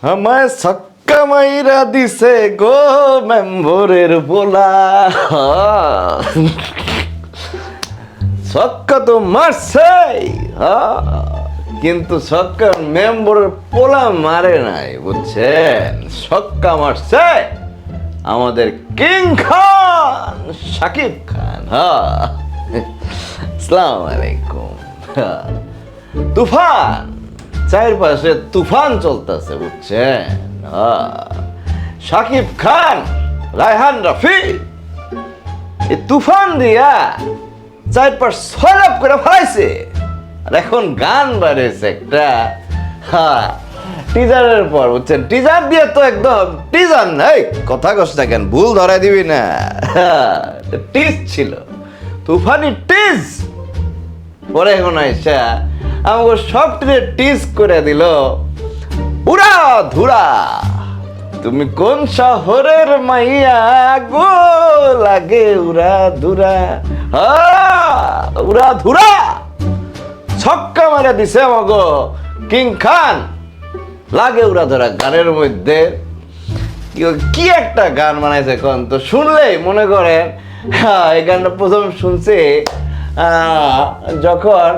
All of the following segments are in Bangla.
আমায় ছক্কা মাইরা দিছে গো মেম্বরের বোলা। ছক্কা তো মারছে, কিন্তু ছক্কা মেম্বরের পোলা মারে নাই, বুঝছেন? ছক্কা মারছে আমাদের কিং খান শাকিব খান। আসসালামু আলাইকুম। তুফান, চারপাশে তুফান চলতেছে, বুঝছেন? শাকিব খান, রায়হান রাফি এই তুফান দিয়া চারপাশ সয়লাভ করে ফেলাইছে। আর এখন গান বাড়িয়েছে একটা টিজারের পর, বুঝছেন? টিজার দিয়ে তো একদম টিজার নাই, কথা কস না কেন, ভুল ধরাই দিবি না। টিজ ছিল, তুফানি টিজ। পরে এখন আইসা আমাকে সব টিজ করে দিল উড়া ধুরা। তুমি কোন শহরের মাইয়া গো, লাগে উড়া ধুরা। উড়া ধুরা ছক্কা মারা দিছে আমাকে কিং খান, লাগে উড়া ধরা। গানের মধ্যে কি একটা গান বানাইছে এখন, তো শুনলেই মনে করেন এই গানটা প্রথম শুনছি যখন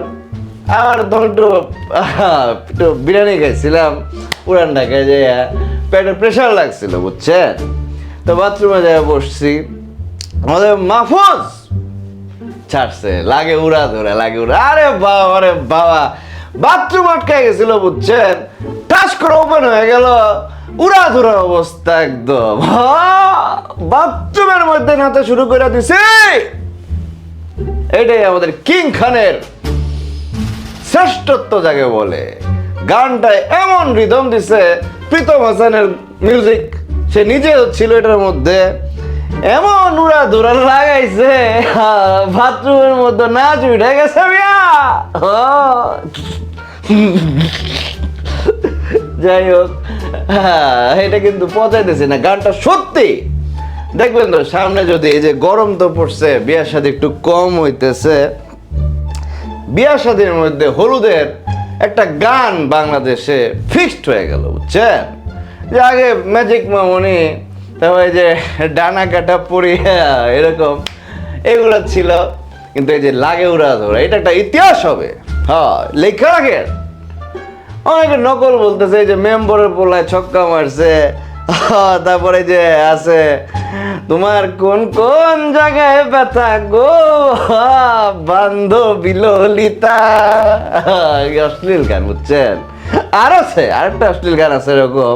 আমার তখন একটু বিরিয়ানি খাইছিলাম পুরান ঢাকায়, যে পেটের প্রেশার লাগছিল, বুঝছেন? তো বাথরুমে যাই বসছি, আমাদের মাহফুজ ছাড়ছে লাগে উড়া ধরে, লাগে উড়া। আরে বাবা, বাথরুম আটকায় গেছিল, বুঝছেন? টাচ করে ওপেন হয়ে গেল, উড়া ধরা অবস্থা একদম। বাথরুমের মধ্যে নাচা শুরু করে দিছে। এটাই আমাদের কিং খানের শ্রেষ্ঠত্ব যাকে বলে। গানটায় এমন রিদম দিছে, প্রীতম হাসানের মিউজিক, সে নিজেও ছিল এটার মধ্যে। এমন উড়া ধুরা লাগাইছে, বাথরুমের মধ্যে নাচ উঠে গেছে। যাই হোক, এটা কিন্তু পচাইতেছি না, গানটা সত্যি। দেখবেন তো সামনে যদি, এই যে গরম তো পড়ছে, বিয়ার সাথে একটু কম হইতেছে, বিয়ার শাদীর মধ্যে হলুদের একটা গান বাংলাদেশে ফিক্সড হয়ে গেল, বুঝছেন? যে আগে ম্যাজিক মামনি, তারপরে যে ডানা কাটা পরি, এরকম এগুলো ছিল। কিন্তু এই যে লাগে উড়া ধরা, এটা একটা ইতিহাস হবে। লেখা রাখেন। অনেকে নকল বলতেছে এই যে মেম্বরের পোলায় ছক্কা মারছে, তারপরে যে আছে তোমার কোন কোন জায়গায় ব্যথা গো বান্ধবী ললিতা, অশ্লীল গান, বুঝছেন? আর আছে আরেকটা অশ্লীল গান আছে এরকম,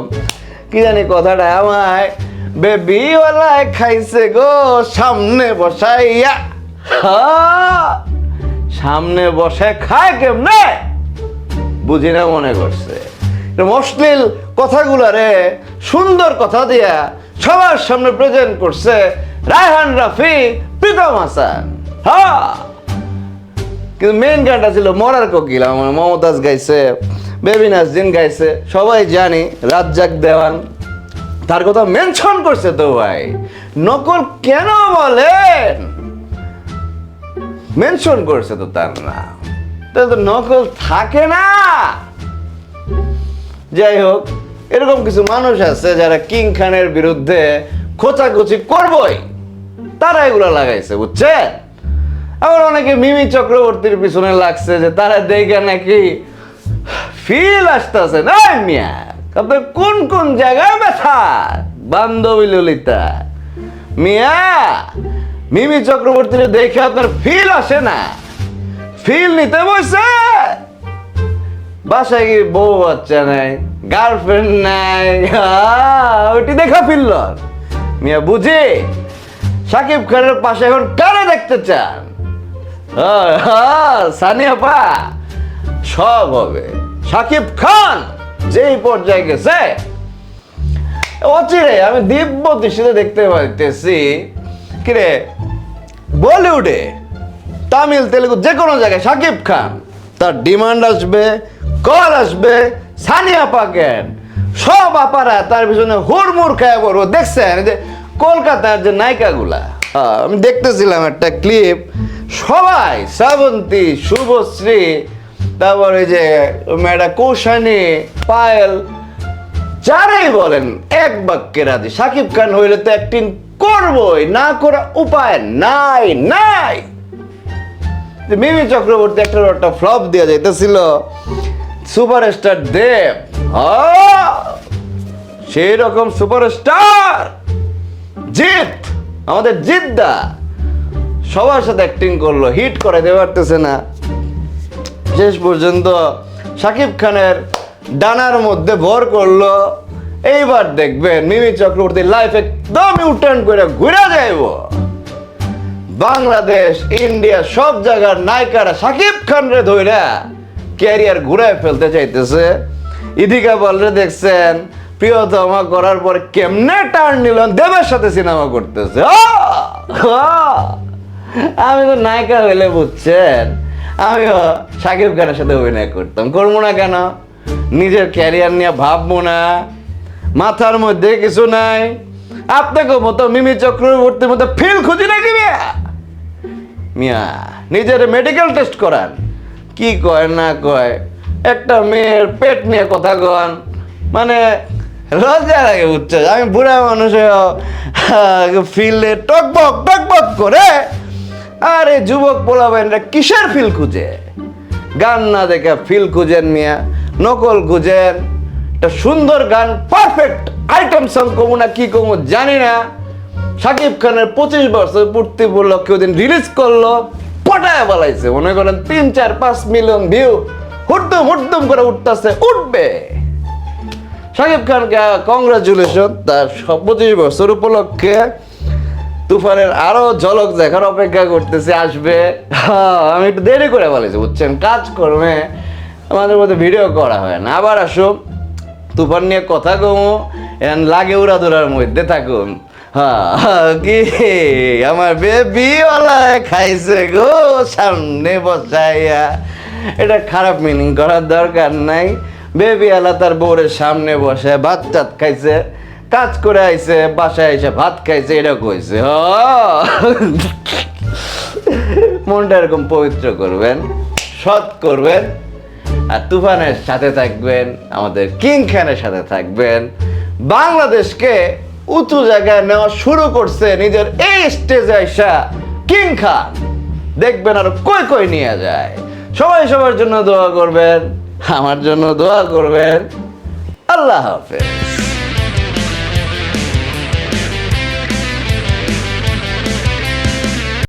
কি জানি কথাটা, আমায় বেবিওয়ালায় খাইছে গো সামনে বসাইয়া। সামনে বসে খায় কেমনে বুঝি না, মনে করছে। অশ্লীল কথাগুলারে সুন্দর কথা দিয়া সবার সামনে প্রেজেন্ট করছে রায়হান রাফি, প্রীতম হাসান। কিন্তু মেইন গানটা ছিল মরার কোকিল, আমার মমতাজ গাইছে, বেবি নাজরিন গাইছে, সবাই জানি। রাজ্জাক দেওয়ান তার কথা মেনশন করছে। তো ভাই নকল কেন বলেন? মেনশন করছে তো তার নাম, তাহলে তো নকল থাকে না। যাই হোক, এরকম কিছু মানুষ আছে যারা কিং খানের বিরুদ্ধে খোঁচাখুচি করবই, তারা এগুলো লাগাইছে, বুঝছেন? আবার অনেকে মিমি চক্রবর্তীর পিছনে লাগছে, যে তারা দেখে নাকি ফিল আসতেছে। না মিয়া, আপনার কোন কোন জায়গায় ব্যথা বান্ধবী ললিতা মিয়া, মিমি চক্রবর্তীর দেখে আপনার ফিল আসে না? ফিল নিতে বসে বাসায় কি বউ বাচ্চা নাই, গার্লফ্রেন্ড নাই, ওইটি দেখা ফিরল মিয়া। বুঝি শাকিব খানের পাশে এখন কারে দেখতে চান? সানিয়া পা সব হবে। শাকিব খান যেই পর্যায়ে গেছে, অচিরে আমি দিব্য দৃষ্টিতে দেখতে পাইতেছি, কিরে বলিউডে, তামিল, তেলেগু, যে কোনো জায়গায় শাকিব খান তার ডিমান্ড আসবে, কল আসবে, সানিয়া পাকেন সব আপারা তার পিছনে হুড়মুড় খায় পড়বো। দেখছেন যে কলকাতার যে নায়িকাগুলা, আমি দেখতেছিলাম একটা ক্লিপ, সবাই শ্রাবন্তী, শুভশ্রী, তারপরে যে ম্যাডা কৌশানী, পায়েল, যারাই বলেন এক বাক্যে রাজি, শাকিব খান হইলে তো অ্যাক্টিং করবই, না করা উপায় নাই নাই। মিমি চক্রবর্তী একটা ফ্লপ দিয়ে যাইতেছিল, সুপারস্টার দেব সেই রকম সুপারস্টার জিৎ, আমাদের জিদ্দা সবার সাথে অ্যাক্টিং করলো, হিট করে দিতে পারতেছে না। শেষ পর্যন্ত শাকিব খানের ডানার মধ্যে ভর করলো। এইবার দেখবেন মিমি চক্রবর্তী লাইফ একদম ইউটার্ন করে ঘুরে যাইব। বাংলাদেশ, ইন্ডিয়া সব জায়গার নায়িকারা শাকিব খান রে ধইরা ক্যারিয়ার ঘুরায় ফেলতে চাইতেছে। ইদিকা বলরে দেখছেন প্রিয়তমা করার পর কেমনে টার্ন নিল, দেবের সাথে সিনেমা করতেছে। আমি তো নায়িকা হইলে বুঝছেন আমিও শাকিব খানের সাথে অভিনয় করতাম, করবো না কেন? নিজের ক্যারিয়ার নিয়ে ভাববো না, মাথার মধ্যে কিছু নাই। আপনাকে মতো মিমি চক্রবর্তীর মতো ফিল খুঁজি নাকি মিয়া? নিজের মেডিকেল টেস্ট করান, কি কয় না কয়। একটা মেয়ের পেট নিয়ে কথা কন, মানে লজ্জা লাগে বুঝছো? আমি বুড়া মানুষ ফিলে টকবক করে, আর এই যুবক পোলাবেনরা কিসের ফিল খুঁজে? গান না দেখে ফিল খুঁজেন মিয়া, নকল খুঁজেন। একটা সুন্দর গান, পারফেক্ট আইটেম সং কমু না কি কমু জানি না, শাকিব খানের 25 বছর পূর্তি উপলক্ষে ওদিন রিলিজ করলো, পটায় বলাইছে। মনে করেন 3, 4, 5 মিলিয়ন ভিউ হুড়দুম করে উঠতেছে, উঠবে। শাকিব খানকে কংগ্রাচুলেশন তার 25 বছর উপলক্ষে। তুফানের আরো ঝলক দেখার অপেক্ষা করতেছে, আসবে। আমি একটু দেরি করে বলেছি বুঝছেন, কাজ কর্মে আমাদের মধ্যে ভিডিও করা হয় না। আবার আসো, তুফান নিয়ে কথা কমো, এখন লাগে উড়াদুরার মধ্যে থাকুন। কি আমার বেবিওয়ালা খাইছে গো সামনে বসাইয়া, এটা খারাপ মিনিং করার দরকার নাই। বেবিওয়ালা তার বউরের সামনে বসে ভাত টাত খাইছে, কাজ করে আইছে, বাসায় এসে ভাত খাইছে, এটা কইছে। মনটা এরকম পবিত্র করবেন, সৎ করবেন, আর তুফানের সাথে থাকবেন, আমাদের কিং খানের সাথে থাকবেন। বাংলাদেশকে উঁচু জায়গায় নেওয়া শুরু করছে নিজের এই স্টেজে আইসা কিং খান। দেখবেন আর কই নিয়ে যায়। সবাই সবার জন্য দোয়া করবেন, আমার জন্য দোয়া করবেন। আল্লাহ হাফেজ।